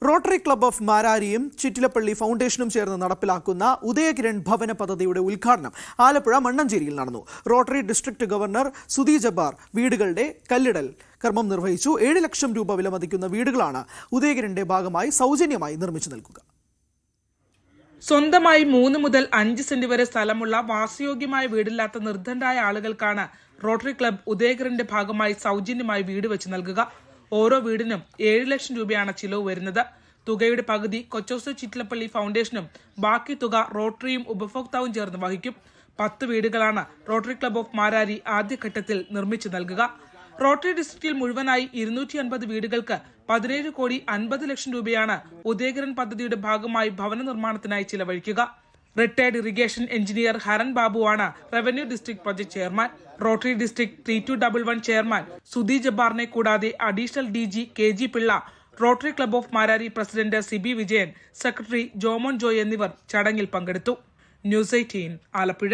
Rotary club of മാരാരിയും Chittilappilly ഫൗണ്ടേഷനും ചേർന്ന് നടപ്പിലാക്കുന്ന ഉദയകിരൺ ഭവന പദ്ധതിയുടെ ഉദ്ഘാടനം ആലപ്പുഴ മണ്ണഞ്ചേരിയിൽ നടന്നു. Rotary district governor Sudhi Jabbar വീടുകളുടെ കല്ലിടൽ കർമ്മം നിർവഹിച്ചു. 7 ലക്ഷം രൂപ വിലമതിക്കുന്ന വീടുകളാണ് ഉദയകിരണിന്റെ ഭാഗമായി സൗജന്യമായി നിർമ്മിച്ചു നൽകുക. സ്വന്തമായി 3 മുതൽ 5 സെന്റ് വരെ സ്ഥലമുള്ള വാസയോഗ്യമായ വീടില്ലാത്ത നിർധനരായ ആളുകൾക്കാണ് റോട്ടറി ക്ലബ്ബ് ഉദയകിരണിന്റെ ഭാഗമായി സൗജന്യമായി വീട് വെച്ച് നൽകുക. ഓരോ വീടിനും 7 ലക്ഷം രൂപയാണ് ചിലവ് വരുന്നത്. തുകയുടെ പകുതി കൊച്ചോസ് ചിറ്റിലപ്പള്ളി ഫൗണ്ടേഷനും ബാക്കി തുക റോട്ടറിയും ഉപഭോക്താവും ചേർന്ന് വഹിക്കും. 10 വീടുകളാണ് റോട്ടറി ക്ലബ്ബ് ഓഫ് മാരാരി ആദ്യഘട്ടത്തിൽ നിർമ്മിച്ചു നൽകുക. റോട്ടറി ഡിസ്ട്രിക്റ്റിൽ മുഴുവനായി 250 വീടുകൾക്ക് 17 കോടി 50 ലക്ഷം രൂപയാണ് ഉദയകിരൺ പദ്ധതിയുടെ ഭാഗമായി ഭവന നിർമ്മാണത്തിനായി ചിലവഴിക്കുക. റിട്ടയർഡ് ഇറിഗേഷൻ എഞ്ചിനീയർ ഹരൻ ബാബുവാണ് revenue district project chairman. Rotary district 3211 chairman Sudhi ജബ്ബാറിനെ കൂടാതെ additional DG KG Pillai, Rotary club of Marari president Sibi Vijayan, secretary Jomon Joy എന്നിവർ ചടങ്ങിൽ പങ്കെടുത്തു. ന്യൂസ് 18 ആലപ്പുഴ.